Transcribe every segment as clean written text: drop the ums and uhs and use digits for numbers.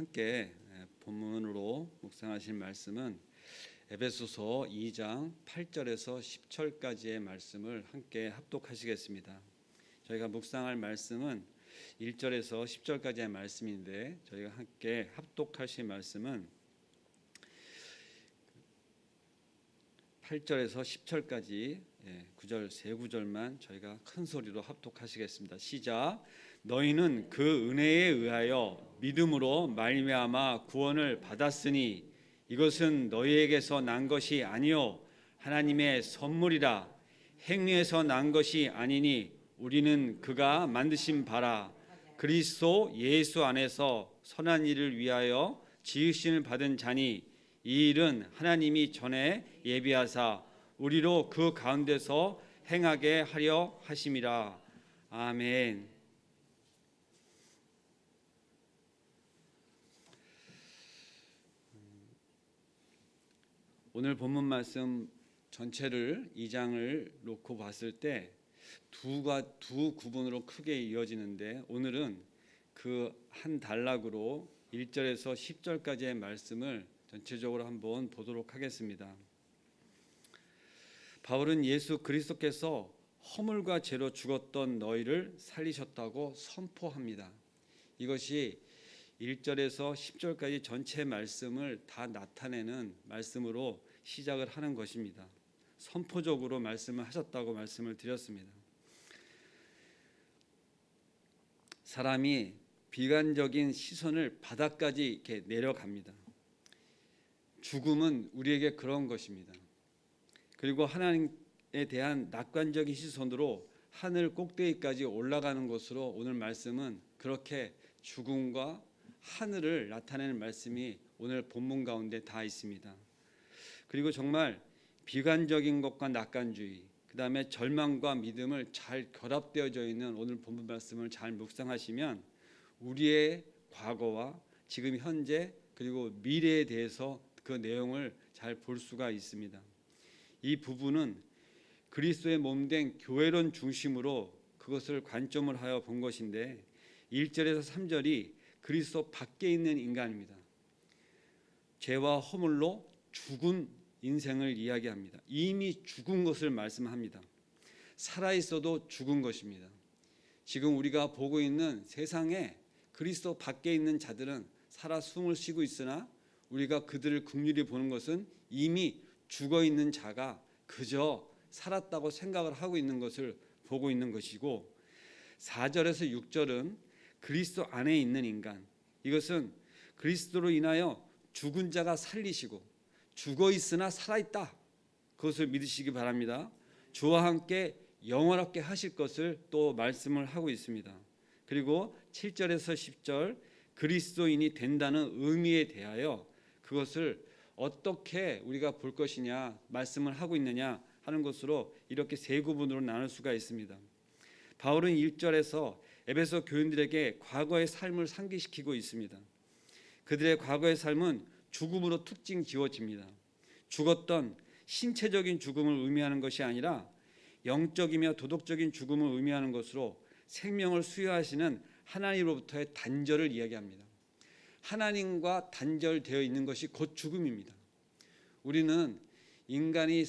함께 본문으로 묵상하실 말씀은 에베소서 2장 8절에서 10절까지의 말씀을 함께 합독하시겠습니다. 저희가 묵상할 말씀은 1절에서 10절까지의 말씀인데 저희가 함께 합독하실 말씀은 8절에서 10절까지 9절 세 구절만 저희가 큰 소리로 합독하시겠습니다. 시작. 너희는 그 은혜에 의하여 믿음으로 말미암아 구원을 받았으니 이것은 너희에게서 난 것이 아니요 하나님의 선물이라. 행위에서 난 것이 아니니 우리는 그가 만드신 바라 그리스도 예수 안에서 선한 일을 위하여 지으심을 받은 자니 이 일은 하나님이 전에 예비하사 우리로 그 가운데서 행하게 하려 하심이라. 아멘. 오늘 본문 말씀 전체를 2장을 놓고 봤을 때 두 구분으로 크게 이어지는데 오늘은 그 한 단락으로 1절에서 10절까지의 말씀을 전체적으로 한번 보도록 하겠습니다. 바울은 예수 그리스도께서 허물과 죄로 죽었던 너희를 살리셨다고 선포합니다. 이것이 1절에서 10절까지 전체 말씀을 다 나타내는 말씀으로 시작을 하는 것입니다. 선포적으로 말씀을 하셨다고 말씀을 드렸습니다. 사람이 비관적인 시선을 바닥까지 이렇게 내려갑니다. 죽음은 우리에게 그런 것입니다. 그리고 하나님에 대한 낙관적인 시선으로 하늘 꼭대기까지 올라가는 것으로 오늘 말씀은 그렇게 죽음과 하늘을 나타내는 말씀이 오늘 본문 가운데 다 있습니다. 그리고 정말 비관적인 것과 낙관주의, 그 다음에 절망과 믿음을 잘 결합되어져 있는 오늘 본문 말씀을 잘 묵상하시면 우리의 과거와 지금 현재 그리고 미래에 대해서 그 내용을 잘 볼 수가 있습니다. 이 부분은 그리스도의 몸된 교회론 중심으로 그것을 관점을 하여 본 것인데 1절에서 3절이 그리스도 밖에 있는 인간입니다. 죄와 허물로 죽은 인생을 이야기합니다. 이미 죽은 것을 말씀합니다. 살아있어도 죽은 것입니다. 지금 우리가 보고 있는 세상에 그리스도 밖에 있는 자들은 살아 숨을 쉬고 있으나 우리가 그들을 긍휼히 보는 것은 이미 죽어 있는 자가 그저 살았다고 생각을 하고 있는 것을 보고 있는 것이고 4절에서 6절은 그리스도 안에 있는 인간, 이것은 그리스도로 인하여 죽은 자가 살리시고 죽어 있으나 살아있다, 그것을 믿으시기 바랍니다. 주와 함께 영원하게 하실 것을 또 말씀을 하고 있습니다. 그리고 7절에서 10절 그리스도인이 된다는 의미에 대하여 그것을 어떻게 우리가 볼 것이냐 말씀을 하고 있느냐 하는 것으로 이렇게 세 구분으로 나눌 수가 있습니다. 바울은 1절에서 에베소 교인들에게 과거의 삶을 상기시키고 있습니다. 그들의 과거의 삶은 죽음으로 특징 지어집니다. 죽었던 신체적인 죽음을 의미하는 것이 아니라 영적이며 도덕적인 죽음을 의미하는 것으로 생명을 수여하시는 하나님으로부터의 단절을 이야기합니다. 하나님과 단절되어 있는 것이 곧 죽음입니다. 우리는 인간이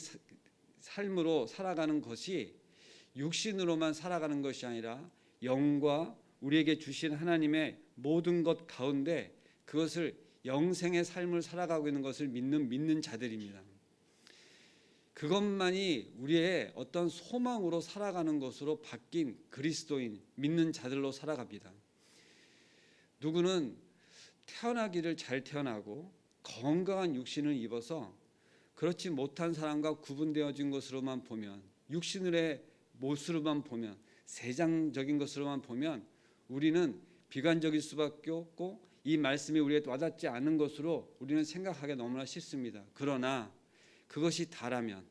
삶으로 살아가는 것이 육신으로만 살아가는 것이 아니라 영과 우리에게 주신 하나님의 모든 것 가운데 그것을 영생의 삶을 살아가고 있는 것을 믿는 자들입니다. 그것만이 우리의 어떤 소망으로 살아가는 것으로 바뀐 그리스도인 믿는 자들로 살아갑니다. 누구는 태어나기를 잘 태어나고 건강한 육신을 입어서 그렇지 못한 사람과 구분되어진 것으로만 보면, 육신의 모습으로만 보면, 세상적인 것으로만 보면 우리는 비관적일 수밖에 없고 이 말씀이 우리에게 와닿지 않은 것으로 우리는 생각하기 너무나 쉽습니다. 그러나 그것이 다라면,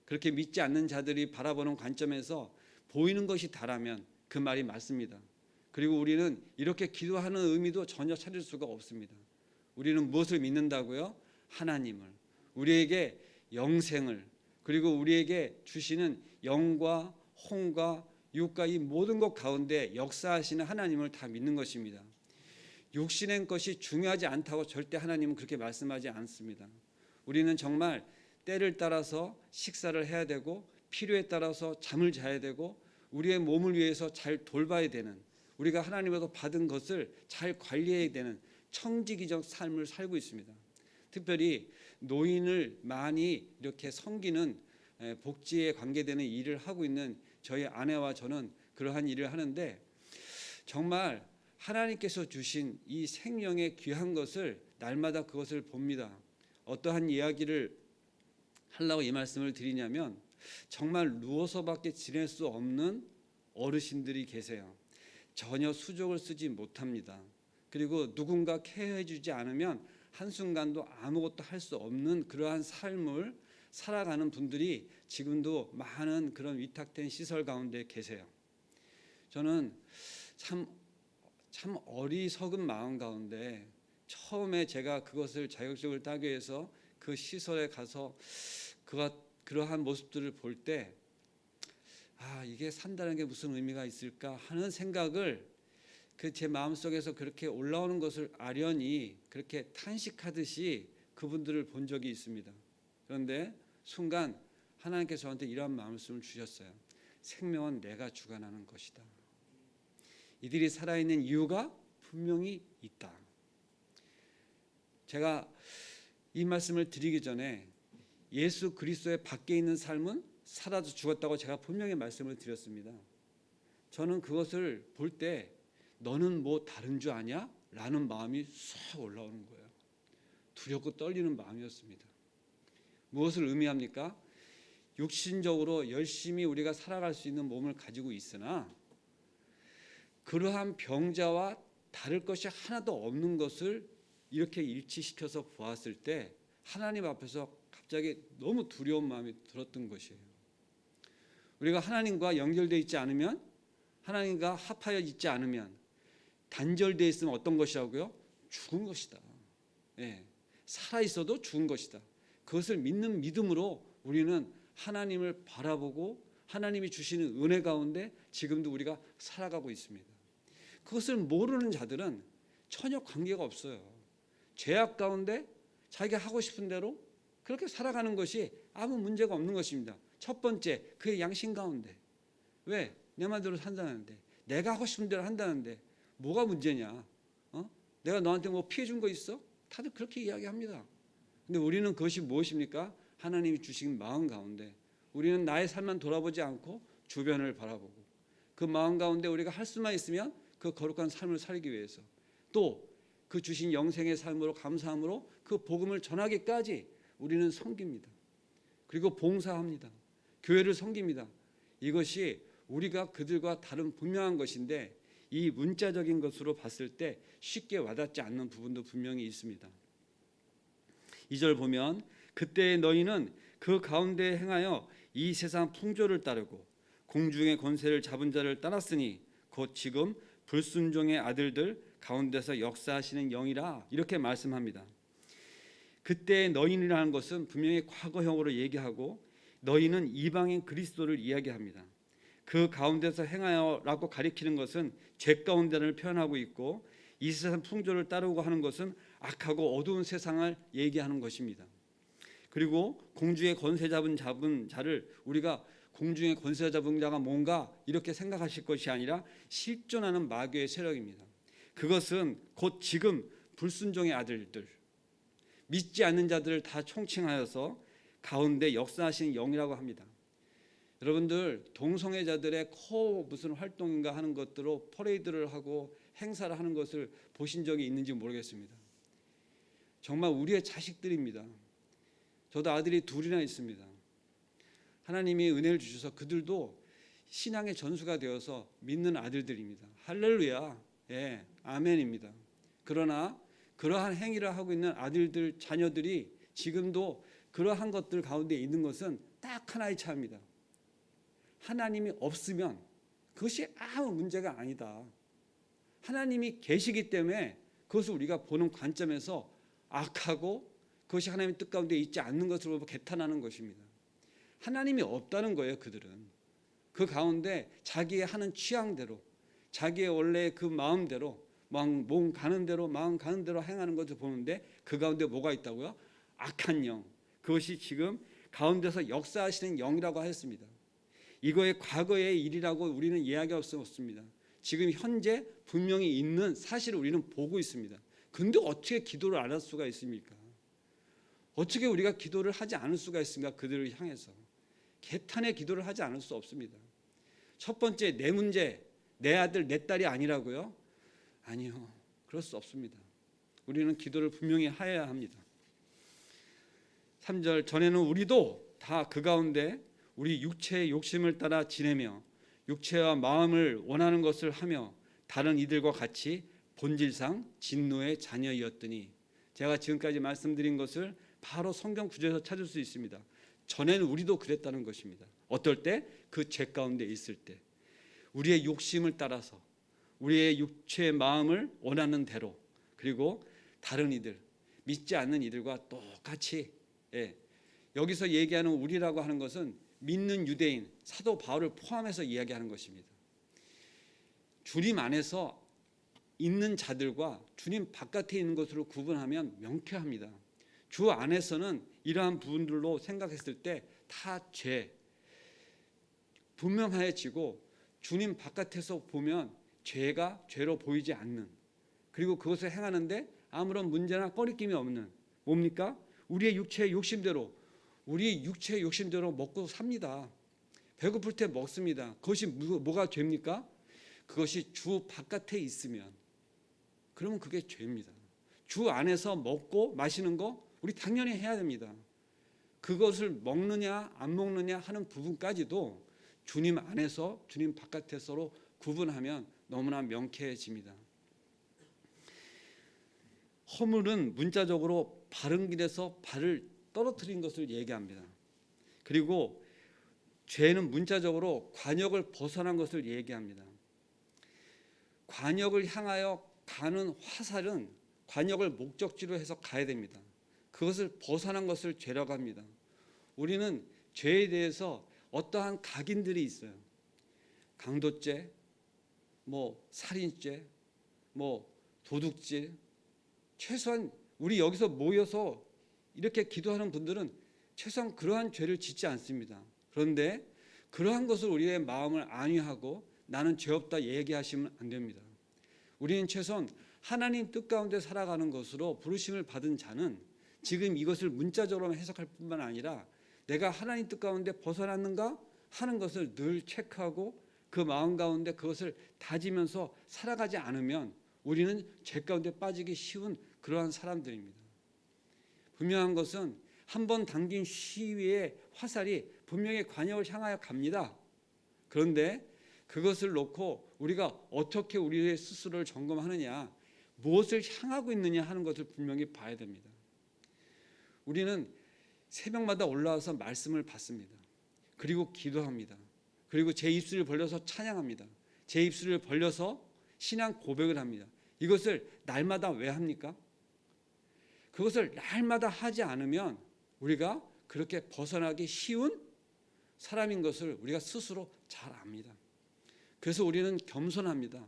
그렇게 믿지 않는 자들이 바라보는 관점에서 보이는 것이 다라면 그 말이 맞습니다. 그리고 우리는 이렇게 기도하는 의미도 전혀 찾을 수가 없습니다. 우리는 무엇을 믿는다고요? 하나님을, 우리에게 영생을, 그리고 우리에게 주시는 영과 홍과 육과 이 모든 것 가운데 역사하시는 하나님을 다 믿는 것입니다. 욕심낸 것이 중요하지 않다고 절대 하나님은 그렇게 말씀하지 않습니다. 우리는 정말 때를 따라서 식사를 해야 되고 필요에 따라서 잠을 자야 되고 우리의 몸을 위해서 잘 돌봐야 되는, 우리가 하나님에서 받은 것을 잘 관리해야 되는 청지기적 삶을 살고 있습니다. 특별히 노인을 많이 이렇게 섬기는 복지에 관계되는 일을 하고 있는 저희 아내와 저는 그러한 일을 하는데, 정말 하나님께서 주신 이 생명의 귀한 것을 날마다 그것을 봅니다. 어떠한 이야기를 하려고 이 말씀을 드리냐면, 정말 누워서밖에 지낼 수 없는 어르신들이 계세요. 전혀 수족을 쓰지 못합니다. 그리고 누군가 케어해 주지 않으면 한순간도 아무것도 할 수 없는 그러한 삶을 살아가는 분들이 지금도 많은 그런 위탁된 시설 가운데 계세요. 저는 참 어리석은 마음 가운데 처음에 제가 그것을 자격증을 따기 위해서 그 시설에 가서 그러한 모습들을 볼 때, 이게 산다는 게 무슨 의미가 있을까 하는 생각을 제 마음속에서 그렇게 올라오는 것을 아련히 그렇게 탄식하듯이 그분들을 본 적이 있습니다. 그런데 순간 하나님께서 저한테 이러한 말씀을 주셨어요. 생명은 내가 주관하는 것이다. 이들이 살아있는 이유가 분명히 있다. 제가 이 말씀을 드리기 전에 예수 그리스도의 밖에 있는 삶은 살아도 죽었다고 제가 분명히 말씀을 드렸습니다. 저는 그것을 볼 때 너는 뭐 다른 줄 아냐? 라는 마음이 쏙 올라오는 거예요. 두렵고 떨리는 마음이었습니다. 무엇을 의미합니까? 육신적으로 열심히 우리가 살아갈 수 있는 몸을 가지고 있으나 그러한 병자와 다를 것이 하나도 없는 것을 이렇게 일치시켜서 보았을 때 하나님 앞에서 갑자기 너무 두려운 마음이 들었던 것이에요. 우리가 하나님과 연결되어 있지 않으면, 하나님과 합하여 있지 않으면, 단절되어 있으면 어떤 것이라고요? 죽은 것이다. 살아있어도 죽은 것이다. 그것을 믿는 믿음으로 우리는 하나님을 바라보고 하나님이 주시는 은혜 가운데 지금도 우리가 살아가고 있습니다. 그것을 모르는 자들은 전혀 관계가 없어요. 죄악 가운데 자기가 하고 싶은 대로 그렇게 살아가는 것이 아무 문제가 없는 것입니다. 첫 번째, 그의 양심 가운데. 왜? 내 말대로 산다는데, 내가 하고 싶은 대로 한다는데 뭐가 문제냐? 내가 너한테 뭐 피해 준 거 있어? 다들 그렇게 이야기합니다. 근데 우리는 그것이 무엇입니까? 하나님이 주신 마음 가운데 우리는 나의 삶만 돌아보지 않고 주변을 바라보고 그 마음 가운데 우리가 할 수만 있으면 그 거룩한 삶을 살기 위해서, 또 그 주신 영생의 삶으로 감사함으로 그 복음을 전하기까지 우리는 섬깁니다. 그리고 봉사합니다. 교회를 섬깁니다. 이것이 우리가 그들과 다른 분명한 것인데, 이 문자적인 것으로 봤을 때 쉽게 와닿지 않는 부분도 분명히 있습니다. 2절 보면, 그때 너희는 그 가운데 행하여 이 세상 풍조를 따르고 공중의 권세를 잡은 자를 따랐으니 곧 지금 불순종의 아들들 가운데서 역사하시는 영이라, 이렇게 말씀합니다. 그때 너희는이라는 것은 분명히 과거형으로 얘기하고 너희는 이방인 그리스도를 이야기합니다. 그 가운데서 행하여라고 가리키는 것은 죄 가운데를 표현하고 있고, 이 세상 풍조를 따르고 하는 것은 악하고 어두운 세상을 얘기하는 것입니다. 그리고 공중의 권세 잡은 자를 우리가 공중의 권세 잡은 자가 뭔가 이렇게 생각하실 것이 아니라 실존하는 마귀의 세력입니다. 그것은 곧 지금 불순종의 아들들, 믿지 않는 자들을 다 총칭하여서 가운데 역사하시는 영이라고 합니다. 여러분들, 동성애자들의 무슨 활동인가 하는 것들로 퍼레이드를 하고 행사를 하는 것을 보신 적이 있는지 모르겠습니다. 정말 우리의 자식들입니다. 저도 아들이 둘이나 있습니다. 하나님이 은혜를 주셔서 그들도 신앙의 전수가 되어서 믿는 아들들입니다. 할렐루야, 아멘입니다. 그러나 그러한 행위를 하고 있는 아들들, 자녀들이 지금도 그러한 것들 가운데 있는 것은 딱 하나의 차입니다. 하나님이 없으면 그것이 아무 문제가 아니다. 하나님이 계시기 때문에 그것을 우리가 보는 관점에서 악하고 그것이 하나님의 뜻 가운데 있지 않는 것으로 개탄하는 것입니다. 하나님이 없다는 거예요. 그들은 그 가운데 자기의 하는 취향대로, 자기의 원래 그 마음대로 몸 가는 대로 마음 가는 대로 행하는 것을 보는데 그 가운데 뭐가 있다고요? 악한 영. 그것이 지금 가운데서 역사하시는 영이라고 하였습니다. 이거의 과거의 일이라고 우리는 이야기할 수 없습니다. 지금 현재 분명히 있는 사실을 우리는 보고 있습니다. 근데 어떻게 기도를 안 할 수가 있습니까? 어떻게 우리가 기도를 하지 않을 수가 있습니까? 그들을 향해서 개탄의 기도를 하지 않을 수 없습니다. 첫 번째, 내 문제, 내 아들 내 딸이 아니라고요? 아니요, 그럴 수 없습니다. 우리는 기도를 분명히 하여야 합니다. 3절, 전에는 우리도 다 그 가운데 우리 육체의 욕심을 따라 지내며 육체와 마음을 원하는 것을 하며 다른 이들과 같이 본질상 진노의 자녀이었더니, 제가 지금까지 말씀드린 것을 바로 성경 구절에서 찾을 수 있습니다. 전에는 우리도 그랬다는 것입니다. 어떨 때? 그 죄 가운데 있을 때, 우리의 욕심을 따라서 우리의 육체의 마음을 원하는 대로, 그리고 다른 이들, 믿지 않는 이들과 똑같이, 여기서 얘기하는 우리라고 하는 것은 믿는 유대인, 사도 바울을 포함해서 이야기하는 것입니다. 주님 안에서 있는 자들과 주님 바깥에 있는 것으로 구분하면 명쾌합니다. 주 안에서는 이러한 부분들로 생각했을 때 다 죄, 분명해지고, 주님 바깥에서 보면 죄가 죄로 보이지 않는, 그리고 그것을 행하는데 아무런 문제나 꺼리낌이 없는, 뭡니까? 우리의 육체의 욕심대로, 우리 육체의 욕심대로 먹고 삽니다. 배고플 때 먹습니다. 그것이 뭐가 죄입니까? 그것이 주 바깥에 있으면, 그러면 그게 죄입니다. 주 안에서 먹고 마시는 거 우리 당연히 해야 됩니다. 그것을 먹느냐 안 먹느냐 하는 부분까지도 주님 안에서 주님 바깥에서로 구분하면 너무나 명쾌해집니다. 허물은 문자적으로 바른 길에서 발을 떨어뜨린 것을 얘기합니다. 그리고 죄는 문자적으로 관역을 벗어난 것을 얘기합니다. 관역을 향하여 가는 화살은 관역을 목적지로 해서 가야 됩니다. 그것을 벗어난 것을 죄라고 합니다. 우리는 죄에 대해서 어떠한 각인들이 있어요. 강도죄, 살인죄, 도둑질. 최소한 우리 여기서 모여서 이렇게 기도하는 분들은 최소한 그러한 죄를 짓지 않습니다. 그런데 그러한 것을 우리의 마음을 안위하고 나는 죄 없다 얘기하시면 안 됩니다. 우리는 최소한 하나님 뜻 가운데 살아가는 것으로 부르심을 받은 자는 지금 이것을 문자적으로 해석할 뿐만 아니라 내가 하나님 뜻 가운데 벗어났는가 하는 것을 늘 체크하고 그 마음 가운데 그것을 다지면서 살아가지 않으면 우리는 죄 가운데 빠지기 쉬운 그러한 사람들입니다. 분명한 것은 한 번 당긴 시위의 화살이 분명히 관역을 향하여 갑니다. 그런데 그것을 놓고 우리가 어떻게 우리의 스스로를 점검하느냐, 무엇을 향하고 있느냐 하는 것을 분명히 봐야 됩니다. 우리는 새벽마다 올라와서 말씀을 받습니다. 그리고 기도합니다. 그리고 제 입술을 벌려서 찬양합니다. 제 입술을 벌려서 신앙 고백을 합니다. 이것을 날마다 왜 합니까? 그것을 날마다 하지 않으면 우리가 그렇게 벗어나기 쉬운 사람인 것을 우리가 스스로 잘 압니다. 그래서 우리는 겸손합니다.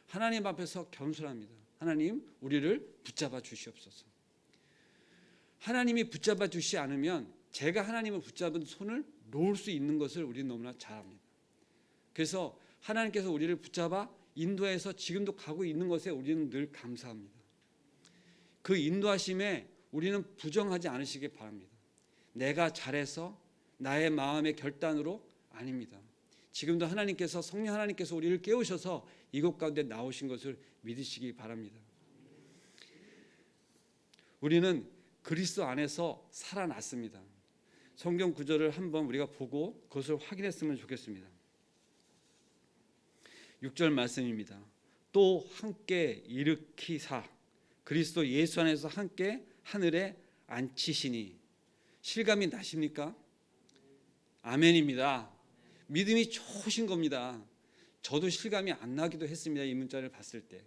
하나님 앞에서 겸손합니다. 하나님, 우리를 붙잡아 주시옵소서. 하나님이 붙잡아 주시지 않으면 제가 하나님을 붙잡은 손을 놓을 수 있는 것을 우리는 너무나 잘 압니다. 그래서 하나님께서 우리를 붙잡아 인도해서 지금도 가고 있는 것에 우리는 늘 감사합니다. 그 인도하심에 우리는 부정하지 않으시기 바랍니다. 내가 잘해서 나의 마음의 결단으로 아닙니다. 지금도 하나님께서, 성령 하나님께서 우리를 깨우셔서 이곳 가운데 나오신 것을 믿으시기 바랍니다. 우리는 그리스도 안에서 살아났습니다. 성경 구절을 한번 우리가 보고 그것을 확인했으면 좋겠습니다. 6절 말씀입니다. 또 함께 일으키사 그리스도 예수 안에서 함께 하늘에 앉히시니. 실감이 나십니까? 아멘입니다. 믿음이 좋으신 겁니다. 저도 실감이 안 나기도 했습니다. 이 문자를 봤을 때.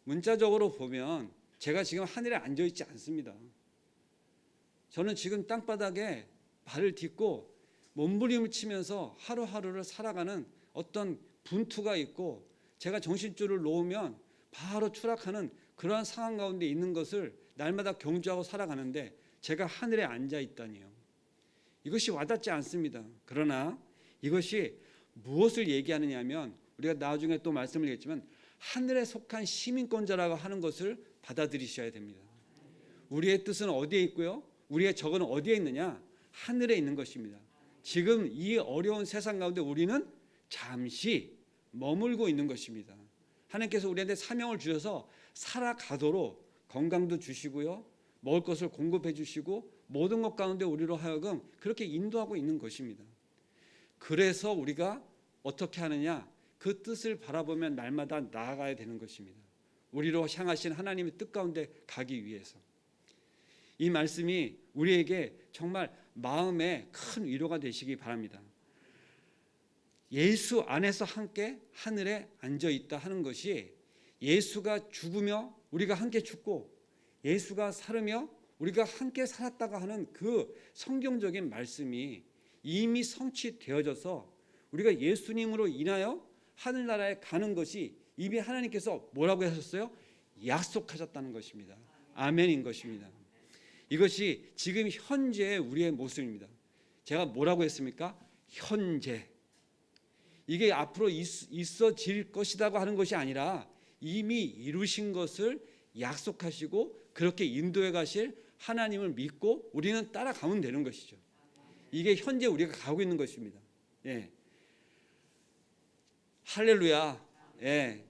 문자적으로 보면 제가 지금 하늘에 앉아 있지 않습니다. 저는 지금 땅바닥에 발을 딛고 몸부림을 치면서 하루하루를 살아가는 어떤 분투가 있고, 제가 정신줄을 놓으면 바로 추락하는 그러한 상황 가운데 있는 것을 날마다 경주하고 살아가는데 제가 하늘에 앉아 있다니요. 이것이 와닿지 않습니다. 그러나 이것이 무엇을 얘기하느냐 하면 우리가 나중에 또 말씀을 드리겠지만 하늘에 속한 시민권자라고 하는 것을 받아들이셔야 됩니다. 우리의 뜻은 어디에 있고요? 우리의 적은 어디에 있느냐? 하늘에 있는 것입니다. 지금 이 어려운 세상 가운데 우리는 잠시 머물고 있는 것입니다. 하나님께서 우리한테 사명을 주셔서 살아가도록 건강도 주시고요, 먹을 것을 공급해 주시고 모든 것 가운데 우리로 하여금 그렇게 인도하고 있는 것입니다. 그래서 우리가 어떻게 하느냐? 그 뜻을 바라보며 날마다 나아가야 되는 것입니다. 우리로 향하신 하나님의 뜻 가운데 가기 위해서. 이 말씀이 우리에게 정말 마음에 큰 위로가 되시기 바랍니다. 예수 안에서 함께 하늘에 앉아 있다 하는 것이 예수가 죽으며 우리가 함께 죽고 예수가 살으며 우리가 함께 살았다가 하는 그 성경적인 말씀이 이미 성취되어져서 우리가 예수님으로 인하여 하늘나라에 가는 것이 이미 하나님께서 뭐라고 하셨어요? 약속하셨다는 것입니다. 아멘인 것입니다. 이것이 지금 현재의 우리의 모습입니다. 제가 뭐라고 했습니까? 현재. 이게 앞으로 있어질 것이라고 하는 것이 아니라 이미 이루신 것을 약속하시고 그렇게 인도해 가실 하나님을 믿고 우리는 따라가면 되는 것이죠. 이게 현재 우리가 가고 있는 것입니다. 예. 할렐루야. 예.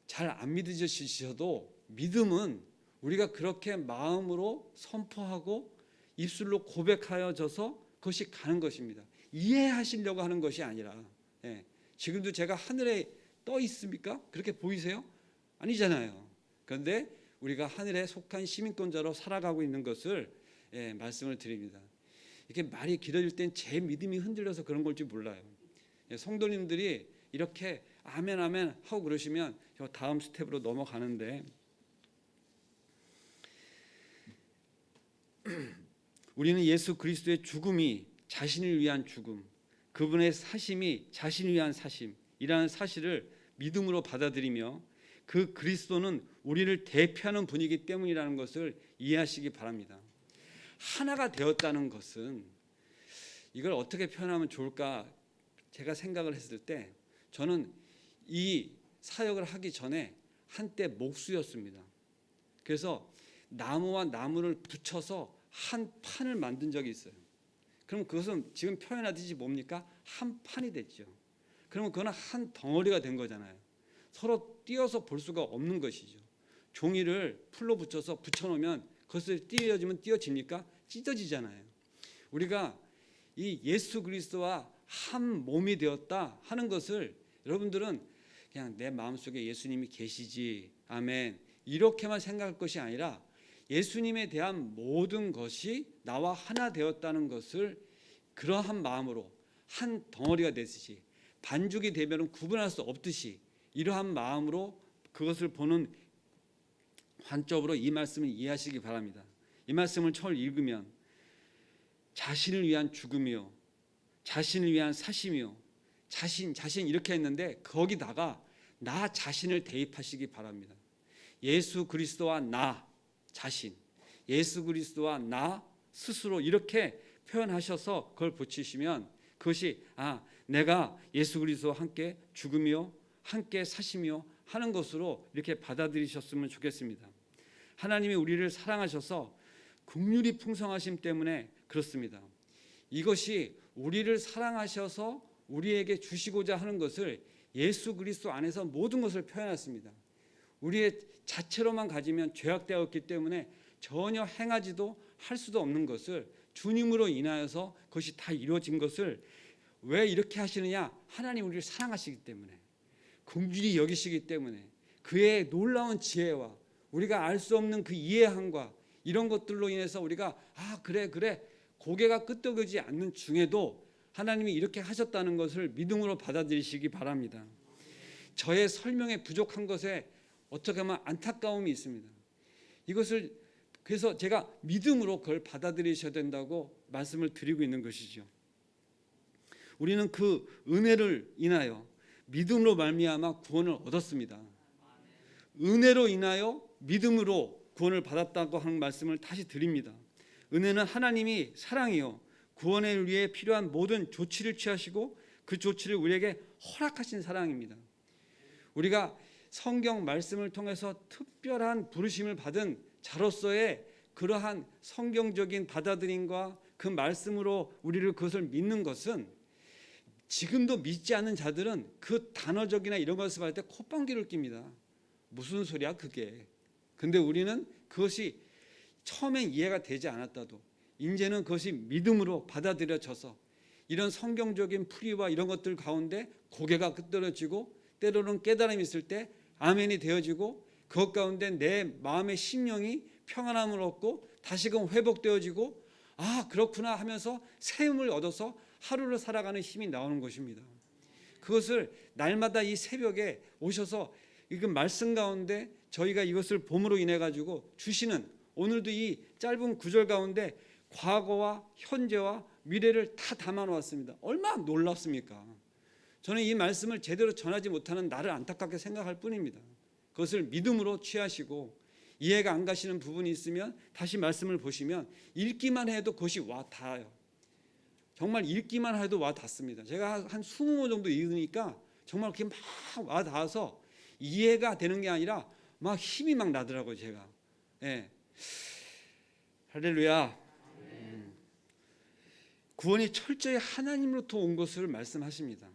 잘 안 믿으시셔도 믿음은 우리가 그렇게 마음으로 선포하고 입술로 고백하여져서 그것이 가는 것입니다. 이해하시려고 하는 것이 아니라. 예. 지금도 제가 하늘에 떠 있습니까? 그렇게 보이세요? 아니잖아요. 그런데 우리가 하늘에 속한 시민권자로 살아가고 있는 것을 말씀을 드립니다. 이렇게 말이 길어질 땐 제 믿음이 흔들려서 그런 걸지 몰라요. 성도님들이 이렇게 아멘 아멘 하고 그러시면 다음 스텝으로 넘어가는데 우리는 예수 그리스도의 죽음이 자신을 위한 죽음, 그분의 사심이 자신을 위한 사심이라는 사실을 믿음으로 받아들이며 그 그리스도는 우리를 대표하는 분이기 때문이라는 것을 이해하시기 바랍니다. 하나가 되었다는 것은 이걸 어떻게 표현하면 좋을까 제가 생각을 했을 때 저는 이 사역을 하기 전에 한때 목수였습니다. 그래서 나무와 나무를 붙여서 한 판을 만든 적이 있어요. 그럼 그것은 지금 표현하듯이 뭡니까? 한 판이 됐죠. 그러면 그건 한 덩어리가 된 거잖아요. 서로 띄어서 볼 수가 없는 것이죠. 종이를 풀로 붙여서 붙여놓으면 그것을 띄어지면 띄어집니까? 찢어지잖아요. 우리가 이 예수 그리스도와 한 몸이 되었다 하는 것을 여러분들은 그냥 내 마음속에 예수님이 계시지 아멘 이렇게만 생각할 것이 아니라 예수님에 대한 모든 것이 나와 하나 되었다는 것을 그러한 마음으로 한 덩어리가 됐듯이 반죽이 되면 구분할 수 없듯이 이러한 마음으로 그것을 보는 관점으로 이 말씀을 이해하시기 바랍니다. 이 말씀을 처음 읽으면 자신을 위한 죽음이요 자신을 위한 사심이요 자신 이렇게 했는데 거기다가 나 자신을 대입하시기 바랍니다. 예수 그리스도와 나 자신, 예수 그리스도와 나 스스로 이렇게 표현하셔서 그걸 붙이시면 그것이 내가 예수 그리스도와 함께 죽음이요 함께 사심이요 하는 것으로 이렇게 받아들이셨으면 좋겠습니다. 하나님이 우리를 사랑하셔서 긍휼이 풍성하심 때문에 그렇습니다. 이것이 우리를 사랑하셔서 우리에게 주시고자 하는 것을 예수 그리스도 안에서 모든 것을 표현했습니다. 우리의 자체로만 가지면 죄악되었기 때문에 전혀 행하지도 할 수도 없는 것을 주님으로 인하여서 그것이 다 이루어진 것을 왜 이렇게 하시느냐? 하나님 우리를 사랑하시기 때문에 긍휼히 여기시기 때문에 그의 놀라운 지혜와 우리가 알 수 없는 그 이해함과 이런 것들로 인해서 우리가 그래 고개가 끄덕이지 않는 중에도 하나님이 이렇게 하셨다는 것을 믿음으로 받아들이시기 바랍니다. 저의 설명에 부족한 것에 어떻게 하면 안타까움이 있습니다. 이것을 그래서 제가 믿음으로 그걸 받아들이셔야 된다고 말씀을 드리고 있는 것이죠. 우리는 그 은혜를 인하여 믿음으로 말미암아 구원을 얻었습니다. 은혜로 인하여 믿음으로 구원을 받았다고 하는 말씀을 다시 드립니다. 은혜는 하나님이 사랑이요 구원을 위해 필요한 모든 조치를 취하시고 그 조치를 우리에게 허락하신 사랑입니다. 우리가 성경 말씀을 통해서 특별한 부르심을 받은 자로서의 그러한 성경적인 받아들임과 그 말씀으로 우리를 그것을 믿는 것은, 지금도 믿지 않는 자들은 그 단어적이나 이런 것을 할 때 콧방귀를 낍니다. 무슨 소리야 그게. 근데 우리는 그것이 처음엔 이해가 되지 않았다도 이제는 그것이 믿음으로 받아들여져서 이런 성경적인 풀이와 이런 것들 가운데 고개가 끄덕여지고 때로는 깨달음이 있을 때 아멘이 되어지고 그것 가운데 내 마음의 심령이 평안함을 얻고 다시금 회복되어지고 아 그렇구나 하면서 새 힘을 얻어서 하루를 살아가는 힘이 나오는 것입니다. 그것을 날마다 이 새벽에 오셔서 이 말씀 가운데 저희가 이것을 봄으로 인해 가지고 주시는, 오늘도 이 짧은 구절 가운데 과거와 현재와 미래를 다 담아 놓았습니다. 얼마나 놀랍습니까? 저는 이 말씀을 제대로 전하지 못하는 나를 안타깝게 생각할 뿐입니다. 그것을 믿음으로 취하시고 이해가 안 가시는 부분이 있으면 다시 말씀을 보시면 읽기만 해도 그것이 와 닿아요. 정말 읽기만 해도 와 닿습니다. 제가 한 20번 정도 읽으니까 정말 그렇게 막 와 닿아서 이해가 되는 게 아니라 막 힘이 막 나더라고요. 제가. 예. 할렐루야. 구원이 철저히 하나님으로부터 온 것을 말씀하십니다.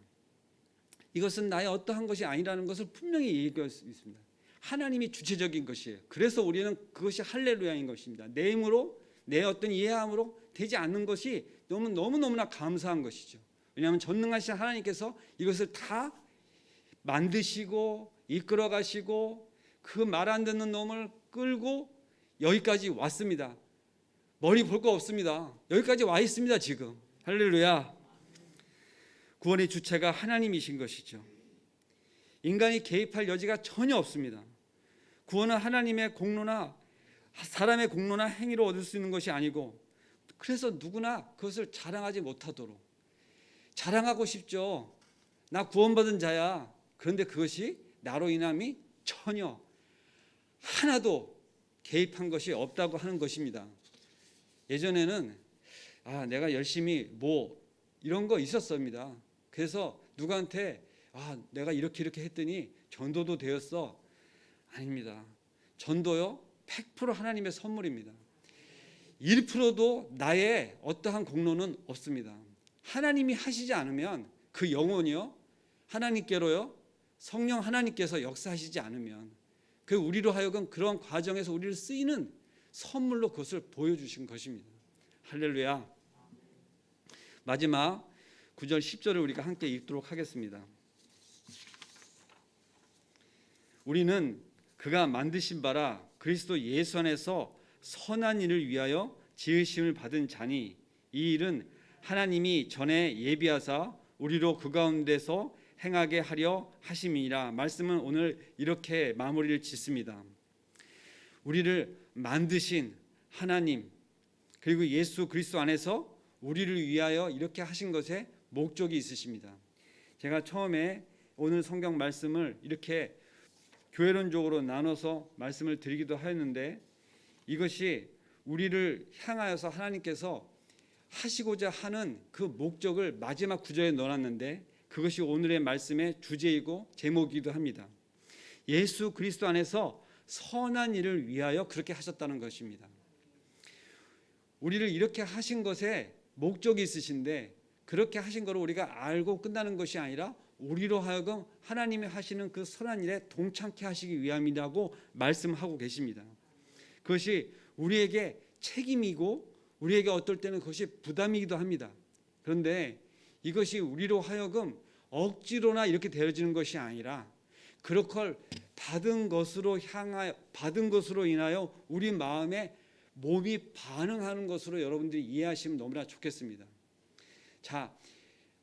이것은 나의 어떠한 것이 아니라는 것을 분명히 얘기할 수 있습니다. 하나님이 주체적인 것이에요. 그래서 우리는 그것이 할렐루야인 것입니다. 내 힘으로 내 어떤 이해함으로 되지 않는 것이 너무너무나 감사한 것이죠. 왜냐하면 전능하신 하나님께서 이것을 다 만드시고 이끌어 가시고 그 말 안 듣는 놈을 끌고 여기까지 왔습니다. 머리 볼 거 없습니다. 여기까지 와 있습니다. 지금. 할렐루야. 구원의 주체가 하나님이신 것이죠. 인간이 개입할 여지가 전혀 없습니다. 구원은 하나님의 공로나 사람의 공로나 행위로 얻을 수 있는 것이 아니고, 그래서 누구나 그것을 자랑하지 못하도록, 자랑하고 싶죠. 나 구원받은 자야. 그런데 그것이 나로 인함이 전혀 하나도 개입한 것이 없다고 하는 것입니다. 예전에는 내가 열심히 이런 거 있었습니다. 그래서 누구한테 내가 이렇게 했더니 전도도 되었어. 아닙니다. 전도요 100% 하나님의 선물입니다. 1%도 나의 어떠한 공로는 없습니다. 하나님이 하시지 않으면 그 영혼이요 하나님께로요 성령 하나님께서 역사하시지 않으면 그 우리로 하여금 그런 과정에서 우리를 쓰이는 선물로 그것을 보여주신 것입니다. 할렐루야. 마지막 9절 10절을 우리가 함께 읽도록 하겠습니다. 우리는 그가 만드신 바라 그리스도 예수 안에서 선한 일을 위하여 지으심을 받은 자니 이 일은 하나님이 전에 예비하사 우리로 그 가운데서 행하게 하려 하심이라. 말씀은 오늘 이렇게 마무리를 짓습니다. 우리를 만드신 하나님, 그리고 예수 그리스도 안에서 우리를 위하여 이렇게 하신 것에 목적이 있으십니다. 제가 처음에 오늘 성경 말씀을 이렇게 교회론적으로 나눠서 말씀을 드리기도 하였는데, 이것이 우리를 향하여서 하나님께서 하시고자 하는 그 목적을 마지막 구절에 넣어놨는데, 그것이 오늘의 말씀의 주제이고 제목이기도 합니다. 예수 그리스도 안에서 선한 일을 위하여 그렇게 하셨다는 것입니다. 우리를 이렇게 하신 것에 목적이 있으신데, 그렇게 하신 것을 우리가 알고 끝나는 것이 아니라 우리로 하여금 하나님이 하시는 그 선한 일에 동참케 하시기 위함이라고 말씀하고 계십니다. 그것이 우리에게 책임이고 우리에게 어떨 때는 그것이 부담이기도 합니다. 그런데 이것이 우리로 하여금 억지로나 이렇게 되어지는 것이 아니라 그렇걸 받은 것으로 인하여 우리 마음에 몸이 반응하는 것으로 여러분들이 이해하시면 너무나 좋겠습니다. 자,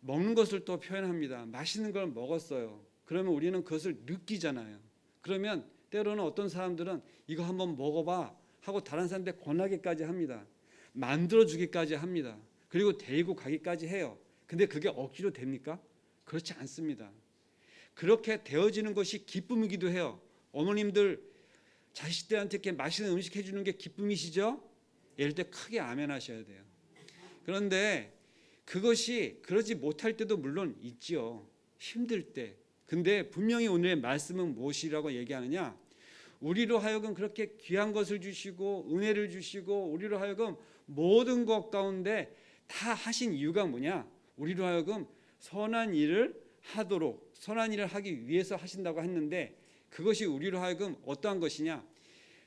먹는 것을 또 표현합니다. 맛있는 걸 먹었어요. 그러면 우리는 그것을 느끼잖아요. 그러면 때로는 어떤 사람들은 이거 한번 먹어봐 하고 다른 사람한테 권하기까지 합니다. 만들어주기까지 합니다. 그리고 데리고 가기까지 해요. 근데 그게 억지로 됩니까? 그렇지 않습니다. 그렇게 되어지는 것이 기쁨이기도 해요. 어머님들 자식들한테 이렇게 맛있는 음식 해주는 게 기쁨이시죠? 이럴 때 크게 아멘 하셔야 돼요. 그런데 그것이 그러지 못할 때도 물론 있지요. 힘들 때. 근데 분명히 오늘의 말씀은 무엇이라고 얘기하느냐? 우리로 하여금 그렇게 귀한 것을 주시고 은혜를 주시고 우리로 하여금 모든 것 가운데 다 하신 이유가 뭐냐? 우리로 하여금 선한 일을 하도록, 선한 일을 하기 위해서 하신다고 했는데, 그것이 우리로 하여금 어떠한 것이냐?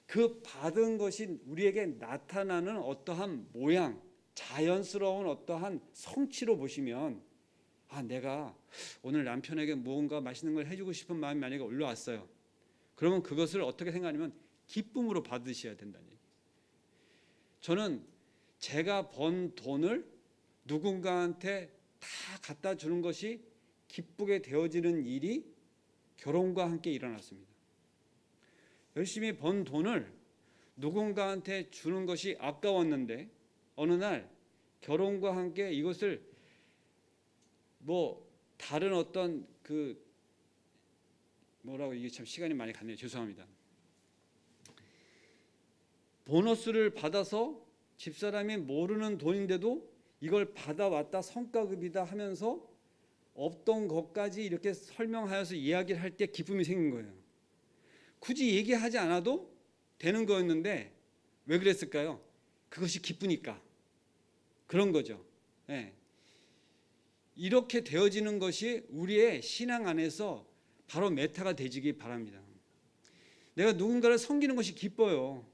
그 받은 것이 우리에게 나타나는 어떠한 모양, 자연스러운 어떠한 성취로 보시면, 내가 오늘 남편에게 무언가 맛있는 걸 해주고 싶은 마음이 만약에 올라왔어요. 그러면 그것을 어떻게 생각하냐면 기쁨으로 받으셔야 된다는 얘기예요. 저는 제가 번 돈을 누군가한테 다 갖다 주는 것이 기쁘게 되어지는 일이 결혼과 함께 일어났습니다. 열심히 번 돈을 누군가한테 주는 것이 아까웠는데 어느 날 결혼과 함께 이것을 다른 어떤 이게 참 시간이 많이 갔네요. 죄송합니다. 보너스를 받아서 집사람이 모르는 돈인데도 이걸 받아왔다 성과급이다 하면서 없던 것까지 이렇게 설명하여서 이야기를 할 때 기쁨이 생긴 거예요. 굳이 얘기하지 않아도 되는 거였는데 왜 그랬을까요? 그것이 기쁘니까 그런 거죠. 네. 이렇게 되어지는 것이 우리의 신앙 안에서 바로 메타가 되지기 바랍니다. 내가 누군가를 섬기는 것이 기뻐요.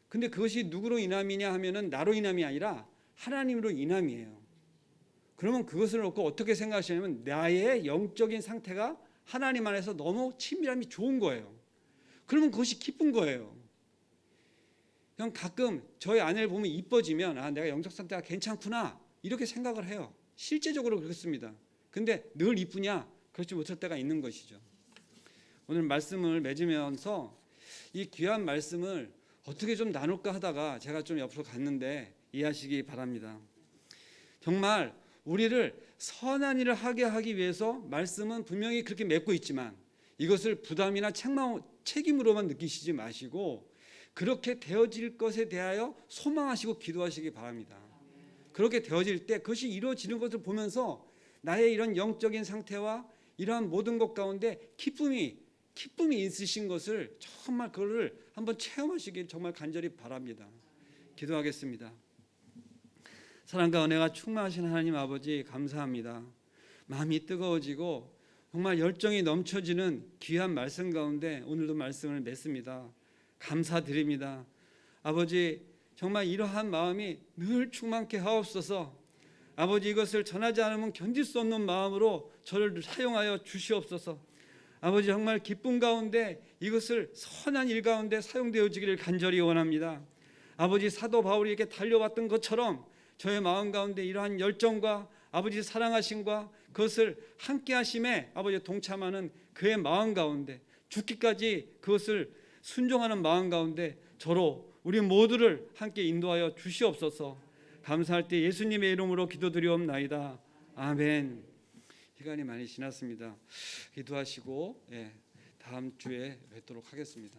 근데 그것이 누구로 인함이냐 하면은 나로 인함이 아니라 하나님으로 인함이에요. 그러면 그것을 놓고 어떻게 생각하시냐면 나의 영적인 상태가 하나님 안에서 너무 친밀함이 좋은 거예요. 그러면 그것이 기쁜 거예요. 그냥 가끔 저희 아내를 보면 이뻐지면 내가 영적 상태가 괜찮구나 이렇게 생각을 해요. 실제적으로 그렇습니다. 근데 늘 이쁘냐? 그렇지 못할 때가 있는 것이죠. 오늘 말씀을 맺으면서 이 귀한 말씀을 어떻게 좀 나눌까 하다가 제가 좀 옆으로 갔는데 이해하시기 바랍니다. 정말 우리를 선한 일을 하게 하기 위해서 말씀은 분명히 그렇게 맺고 있지만 이것을 부담이나 책임으로만 느끼시지 마시고 그렇게 되어질 것에 대하여 소망하시고 기도하시기 바랍니다. 그렇게 되어질 때 그것이 이루어지는 것을 보면서 나의 이런 영적인 상태와 이러한 모든 것 가운데 기쁨이 있으신 것을 정말 그거를 한번 체험하시길 정말 간절히 바랍니다. 기도하겠습니다. 사랑과 은혜가 충만하신 하나님 아버지 감사합니다. 마음이 뜨거워지고 정말 열정이 넘쳐지는 귀한 말씀 가운데 오늘도 말씀을 맺습니다. 감사드립니다. 아버지 정말 이러한 마음이 늘 충만케 하옵소서. 아버지 이것을 전하지 않으면 견딜 수 없는 마음으로 저를 사용하여 주시옵소서. 아버지 정말 기쁨 가운데 이것을 선한 일 가운데 사용되어지기를 간절히 원합니다. 아버지 사도 바울이 이렇게 달려왔던 것처럼 저의 마음 가운데 이러한 열정과 아버지 사랑하심과 그것을 함께 하심에 아버지 동참하는 그의 마음 가운데 죽기까지 그것을 순종하는 마음 가운데 저로 우리 모두를 함께 인도하여 주시옵소서. 감사할 때 예수님의 이름으로 기도드리옵나이다. 아멘. 시간이 많이 지났습니다. 기도하시고 다음 주에 뵙도록 하겠습니다.